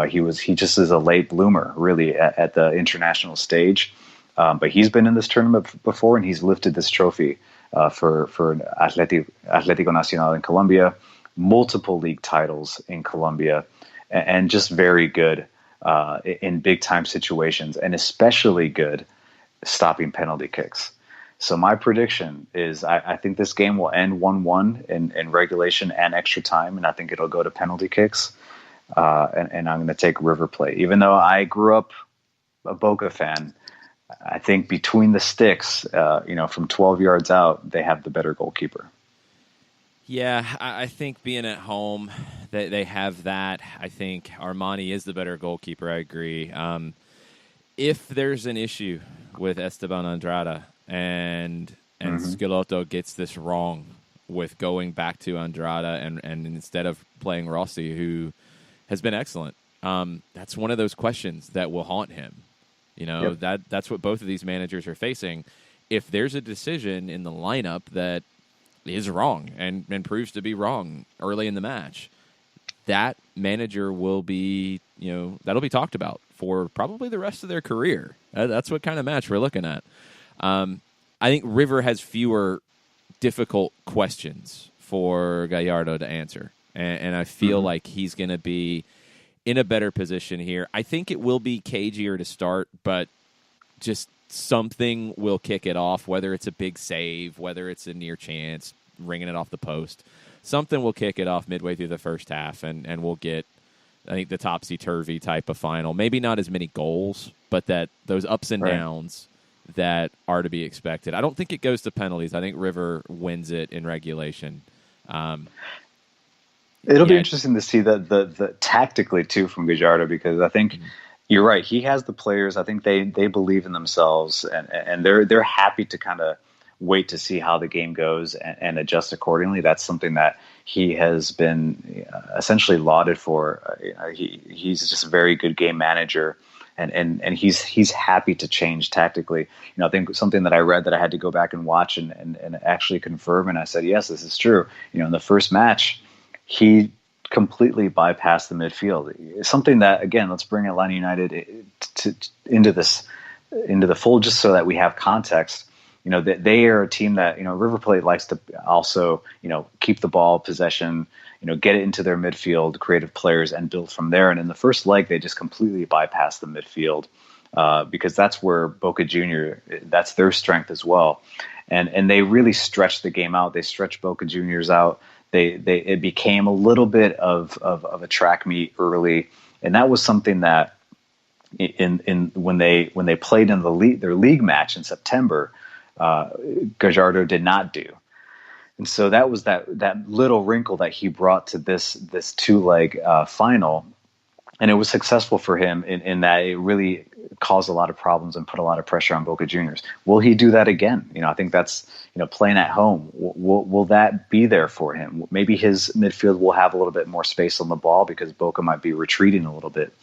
B: He just is a late bloomer, really, at the international stage. But he's been in this tournament before, and he's lifted this trophy for Atlético Nacional in Colombia, multiple league titles in Colombia, and just very good in big time situations, and especially good stopping penalty kicks. So my prediction is I think this game will end 1-1 in regulation and extra time, and I think it'll go to penalty kicks. And I'm going to take River Plate. Even though I grew up a Boca fan, I think between the sticks, from 12 yards out, they have the better goalkeeper.
A: Yeah, I think being at home, they have that. I think Armani is the better goalkeeper. I agree. If there's an issue with Esteban Andrada and Schelotto gets this wrong with going back to Andrada and instead of playing Rossi, who has been excellent, that's one of those questions that will haunt him.
B: Yep.
A: That's what both of these managers are facing. If there's a decision in the lineup that is wrong and proves to be wrong early in the match, that manager will be, that'll be talked about for probably the rest of their career. That's what kind of match we're looking at. I think River has fewer difficult questions for Gallardo to answer, and I feel like he's going to be in a better position here. I think it will be cagier to start, but just something will kick it off, whether it's a big save, whether it's a near chance, ringing it off the post. Something will kick it off midway through the first half, and we'll get, I think, the topsy-turvy type of final. Maybe not as many goals, but those ups and downs that are to be expected. I don't think it goes to penalties. I think River wins it in regulation. It'll
B: be interesting to see the tactically too from Gallardo, because I think You're right. He has the players. I think they believe in themselves, and they're happy to kind of wait to see how the game goes and adjust accordingly. That's something that he has been essentially lauded for. He's just a very good game manager, and he's happy to change tactically. I think something that I read that I had to go back and watch and actually confirm, and I said, yes, this is true. In the first match, he completely bypassed the midfield. Something that, again, let's bring Atlanta United into the fold, just so that we have context. That they are a team that, River Plate likes to also, keep the ball possession, get it into their midfield, creative players, and build from there. And in the first leg, they just completely bypassed the midfield because that's where Boca Junior, that's their strength as well. And they really stretched the game out. They stretched Boca Juniors out. It became a little bit of a track meet early, and that was something that when they played in their league match in September, Gallardo did not do. And so that was that little wrinkle that he brought to this 2-leg final, and it was successful for him in that it really caused a lot of problems and put a lot of pressure on Boca Juniors. Will he do that again? I think that's playing at home. Will that be there for him? Maybe his midfield will have a little bit more space on the ball because Boca might be retreating a little bit.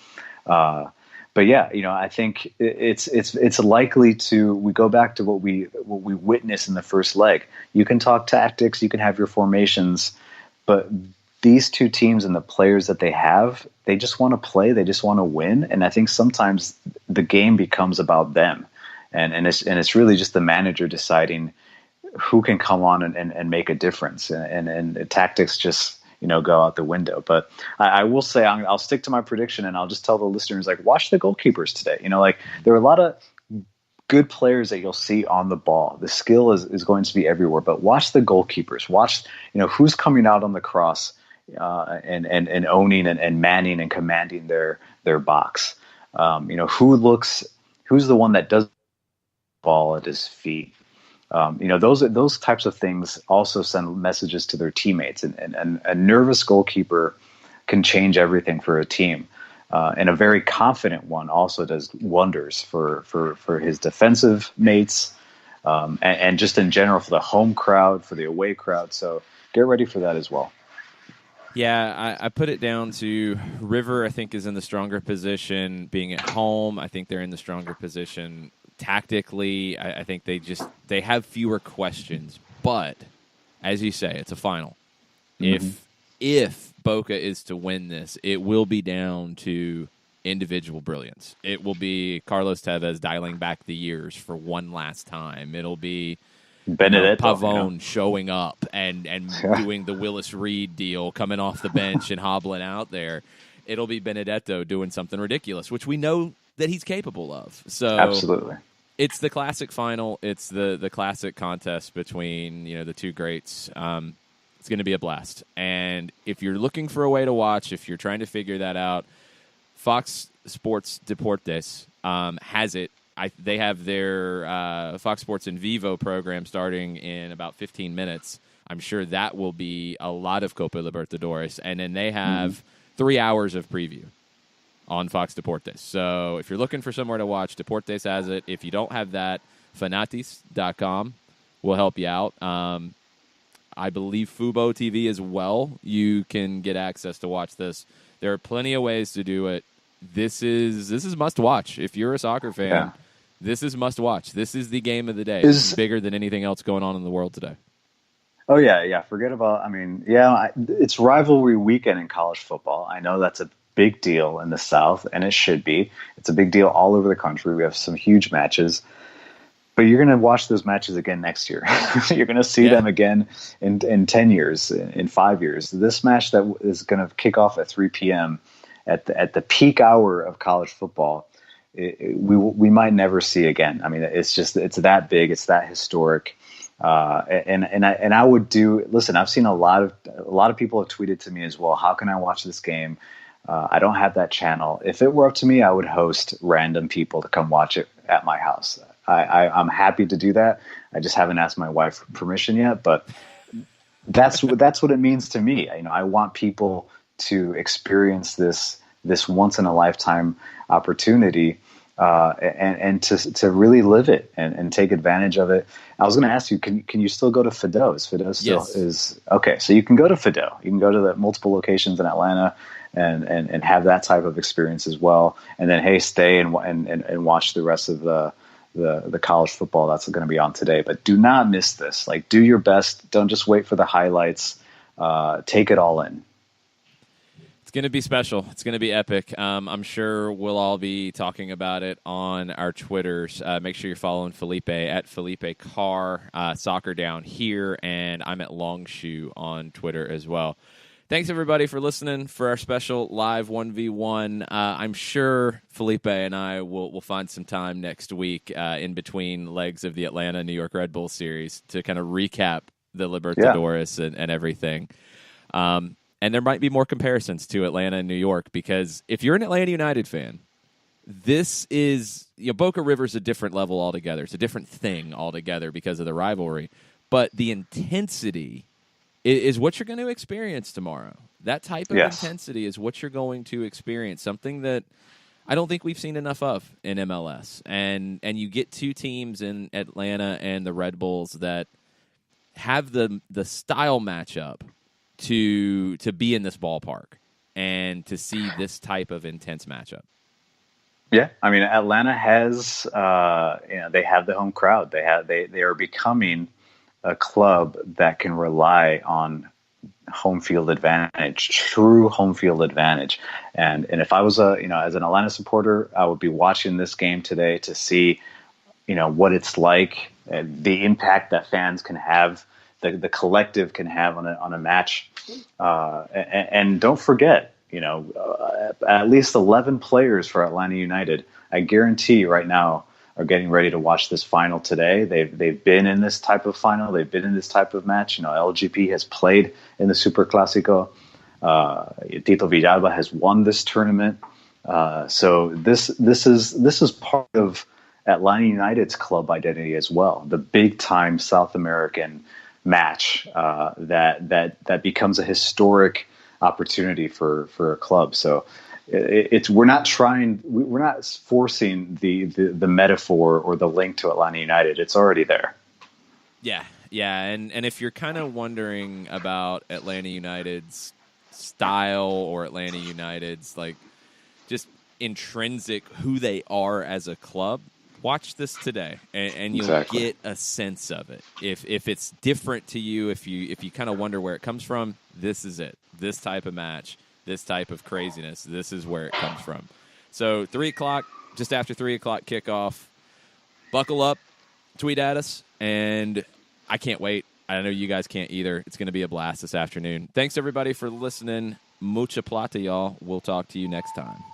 B: But yeah, I think it's likely to. We go back to what we witnessed in the first leg. You can talk tactics, you can have your formations, but these two teams and the players that they have, they just want to play, they just want to win, and I think sometimes the game becomes about them, and it's really just the manager deciding who can come on and make a difference, and tactics just go out the window. But I will say I'll stick to my prediction, and I'll just tell the listeners, watch the goalkeepers today. There are a lot of good players that you'll see on the ball. The skill is going to be everywhere, but watch the goalkeepers. Watch who's coming out on the cross. And owning and manning and commanding their box. Who's the one that does the ball at his feet. Those types of things also send messages to their teammates. And a nervous goalkeeper can change everything for a team. And a very confident one also does wonders for his defensive mates and just in general for the home crowd, for the away crowd. So get ready for that as well.
A: Yeah, I put it down to River, I think, is in the stronger position being at home. I think they're in the stronger position tactically. I think they have fewer questions. But, as you say, it's a final. Mm-hmm. If Boca is to win this, it will be down to individual brilliance. It will be Carlos Tevez dialing back the years for one last time. It'll be
B: Benedetto,
A: Pavone showing up and doing the Willis Reed deal, coming off the bench and hobbling out there. It'll be Benedetto doing something ridiculous, which we know that he's capable of. So
B: absolutely,
A: it's the classic final. It's the classic contest between the two greats. It's going to be a blast. And if you're looking for a way to watch, if you're trying to figure that out, Fox Sports Deportes has it. They have their Fox Sports in Vivo program starting in about 15 minutes. I'm sure that will be a lot of Copa Libertadores. And then they have 3 hours of preview on Fox Deportes. So if you're looking for somewhere to watch, Deportes has it. If you don't have that, Fanatis.com will help you out. I believe Fubo TV as well. You can get access to watch this. There are plenty of ways to do it. This is must watch. If you're a soccer fan,
B: yeah.
A: This is must watch. This is the game of the day. It's bigger than anything else going on in the world today.
B: Oh, yeah. Forget about, it's rivalry weekend in college football. I know that's a big deal in the South, and it should be. It's a big deal all over the country. We have some huge matches. But you're going to watch those matches again next year. You're going to see them again in 10 years, in 5 years. This match that is going to kick off at 3 p.m. at the peak hour of college football, we might never see again. It's that big, it's that historic, and I would do. Listen, I've seen a lot of people have tweeted to me as well. How can I watch this game? I don't have that channel. If it were up to me, I would host random people to come watch it at my house. I'm happy to do that. I just haven't asked my wife for permission yet, but that's what it means to me. I want people to experience this this once in a lifetime opportunity, and to really live it and take advantage of it. I was going to ask you, can you still go to Fido? Is Fido still is okay? So you can go to Fido. You can go to the multiple locations in Atlanta and have that type of experience as well. And then, hey, stay and watch the rest of the college football that's going to be on today. But do not miss this. Like, do your best. Don't just wait for the highlights. Take it all in.
A: It's going to be special. It's going to be epic. I'm sure we'll all be talking about it on our Twitters. Make sure you're following Felipe at Felipe Carr, Soccer Down Here, and I'm at Longshoe on Twitter as well. Thanks, everybody, for listening for our special live 1v1. I'm sure Felipe and I will find some time next week in between legs of the Atlanta-New York Red Bull series to kind of recap the Libertadores and everything. And there might be more comparisons to Atlanta and New York, because if you're an Atlanta United fan, this is, Boca River's a different level altogether. It's a different thing altogether because of the rivalry. But the intensity is what you're going to experience tomorrow. That type of intensity is what you're going to experience, something that I don't think we've seen enough of in MLS. And you get two teams in Atlanta and the Red Bulls that have the style matchup to be in this ballpark and to see this type of intense matchup.
B: Yeah, I mean, Atlanta has, they have the home crowd. They are becoming a club that can rely on home field advantage, true home field advantage. And if I was as an Atlanta supporter, I would be watching this game today to see, what it's like, the impact that fans can have, the collective can have on a match. And don't forget, at least 11 players for Atlanta United, I guarantee right now, are getting ready to watch this final today. They've been in this type of final. They've been in this type of match. LGP has played in the Super Clásico. Tito Villalba has won this tournament. So this is part of Atlanta United's club identity as well. The big time South American match that becomes a historic opportunity for a club. So we're not forcing the metaphor or the link to Atlanta United. It's already there.
A: Yeah, and if you're kind of wondering about Atlanta United's style or Atlanta United's just intrinsic who they are as a club, watch this today, and you'll get a sense of it. If it's different to you, if you kind of wonder where it comes from, this is it. This type of match, this type of craziness, this is where it comes from. So 3:00, just after 3:00 kickoff, buckle up, tweet at us, and I can't wait. I know you guys can't either. It's going to be a blast this afternoon. Thanks, everybody, for listening. Mucha plata, y'all. We'll talk to you next time.